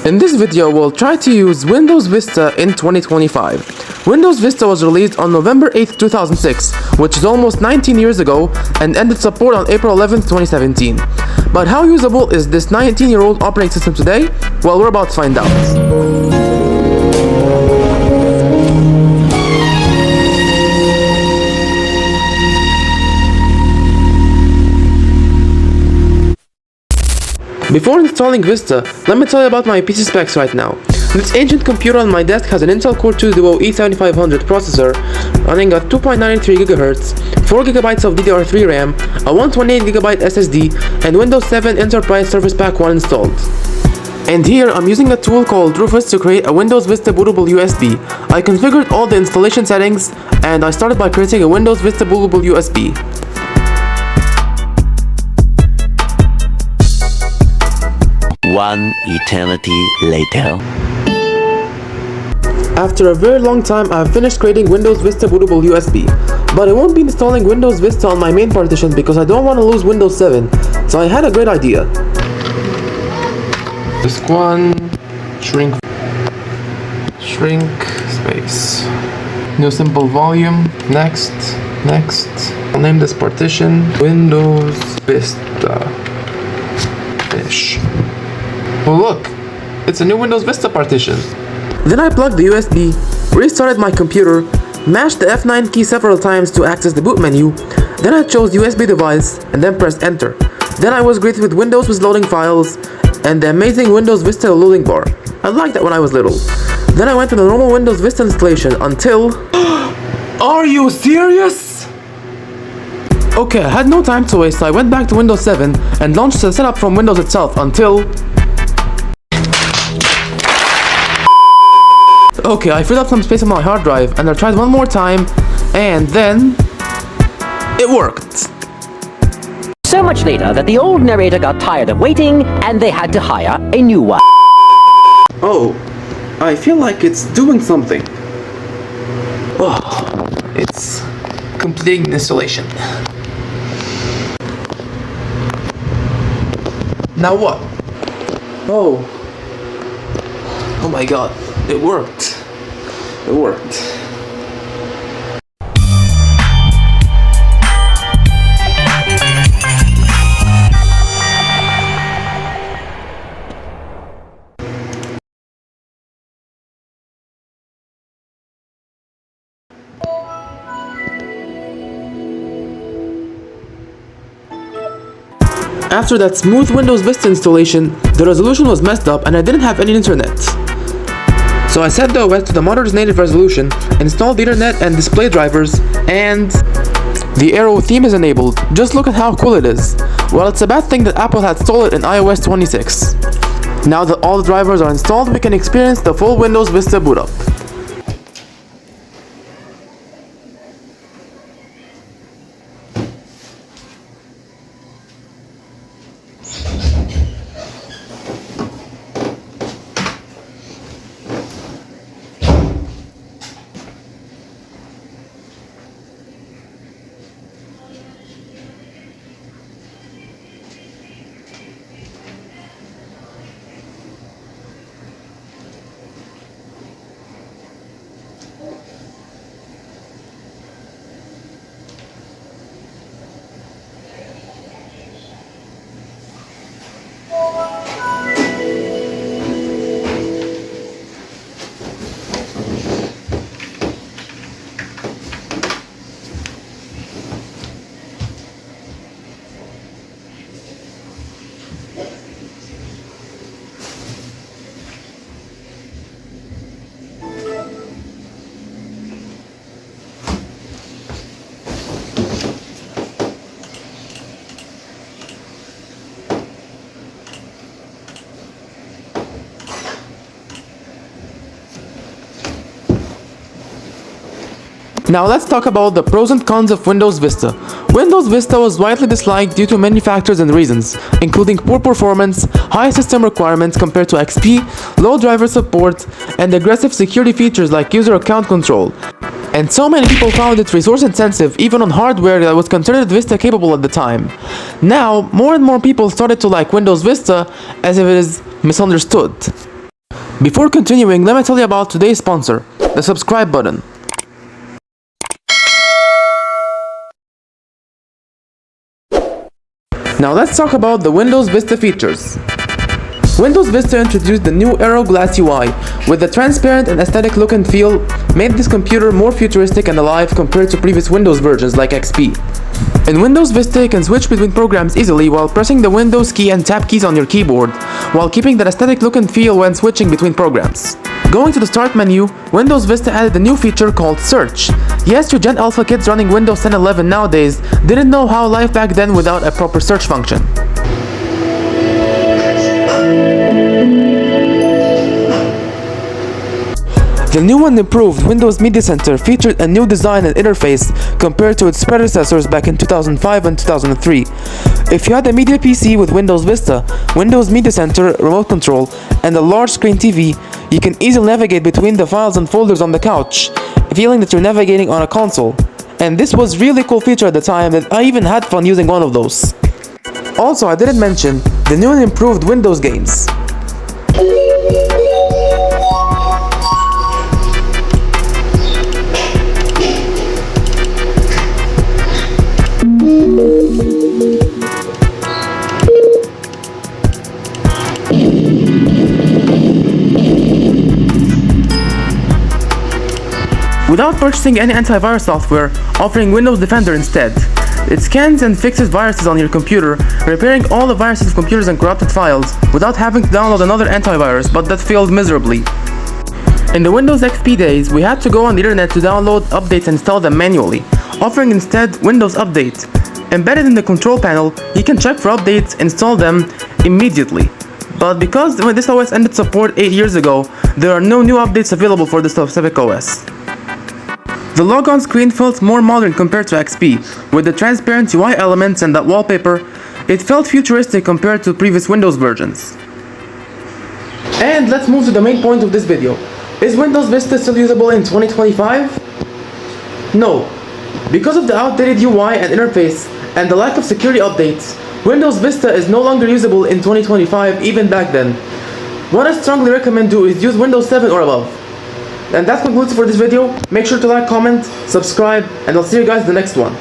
In this video, we'll try to use Windows Vista in 2025. Windows Vista was released on November 8, 2006, which is almost 19 years ago, and ended support on April 11, 2017. But how usable is this 19-year-old operating system today? Well, we're about to find out. Before installing Vista, let me tell you about my PC specs right now. This ancient computer on my desk has an Intel Core 2 Duo E7500 processor running at 2.93 GHz, 4GB of DDR3 RAM, a 128GB SSD, and Windows 7 Enterprise Service Pack 1 installed. And here I'm using a tool called Rufus to create a Windows Vista Bootable USB. I configured all the installation settings, and I started by creating a Windows Vista Bootable USB. One eternity later. After a very long time, I have finished creating Windows Vista Bootable USB, but I won't be installing Windows Vista on my main partition because I don't want to lose Windows 7, so I had a great idea. Disk 1, shrink, space, new simple volume, next, I'll name this partition Windows Vista-ish. Oh look, it's a new Windows Vista partition. Then I plugged the USB, restarted my computer, mashed the F9 key several times to access the boot menu, then I chose USB device and then pressed enter. Then I was greeted with Windows with loading files and the amazing Windows Vista loading bar. I liked that when I was little. Then I went to the normal Windows Vista installation until... Are you serious? Okay, I had no time to waste, so I went back to Windows 7 and launched the setup from Windows itself until... Okay, I filled up some space on my hard drive and I tried one more time, and then it worked. So much later that the old narrator got tired of waiting and they had to hire a new one. Oh, I feel like it's doing something. Oh, it's completing the installation. Now what? Oh my god. It worked. It worked. After that smooth Windows Vista installation, the resolution was messed up and I didn't have any internet. So I set the OS to the mother's native resolution, installed the internet and display drivers, and the Arrow theme is enabled. Just look at how cool it is. Well, it's a bad thing that Apple had stole it in iOS 26. Now that all the drivers are installed, we can experience the full Windows Vista boot up. Now let's talk about the pros and cons of Windows Vista. Windows Vista was widely disliked due to many factors and reasons, including poor performance, high system requirements compared to XP, low driver support, and aggressive security features like user account control. And so many people found it resource intensive even on hardware that was considered Vista capable at the time. Now, more and more people started to like Windows Vista as if it is misunderstood. Before continuing, let me tell you about today's sponsor, the subscribe button. Now let's talk about the Windows Vista features. Windows Vista introduced the new Aero Glass UI with a transparent and aesthetic look and feel, made this computer more futuristic and alive compared to previous Windows versions like XP. In Windows Vista, you can switch between programs easily while pressing the Windows key and tab keys on your keyboard, while keeping that aesthetic look and feel when switching between programs. Going to the Start menu, Windows Vista added a new feature called Search. Yes, your Gen Alpha kids running Windows 10 11 nowadays didn't know how life back then without a proper search function. The new and improved Windows Media Center featured a new design and interface compared to its predecessors back in 2005 and 2003. If you had a media PC with Windows Vista, Windows Media Center, remote control, and a large screen TV, you can easily navigate between the files and folders on the couch, feeling that you're navigating on a console. And this was really cool feature at the time that I even had fun using one of those. Also, I didn't mention the new and improved Windows games. Without purchasing any antivirus software, offering Windows Defender instead. It scans and fixes viruses on your computer, repairing all the viruses of computers and corrupted files without having to download another antivirus, but that failed miserably. In the Windows XP days, we had to go on the internet to download updates and install them manually, offering instead Windows Update. Embedded in the control panel, you can check for updates, install them immediately. But because this OS ended support 8 years ago, there are no new updates available for this specific OS. The logon screen felt more modern compared to XP, with the transparent UI elements and that wallpaper. It felt futuristic compared to previous Windows versions. And let's move to the main point of this video. Is Windows Vista still usable in 2025? No. Because of the outdated UI and interface and the lack of security updates, Windows Vista is no longer usable in 2025 even back then. What I strongly recommend do is use Windows 7 or above. And that concludes for this video. Make sure to like, comment, subscribe, and I'll see you guys in the next one.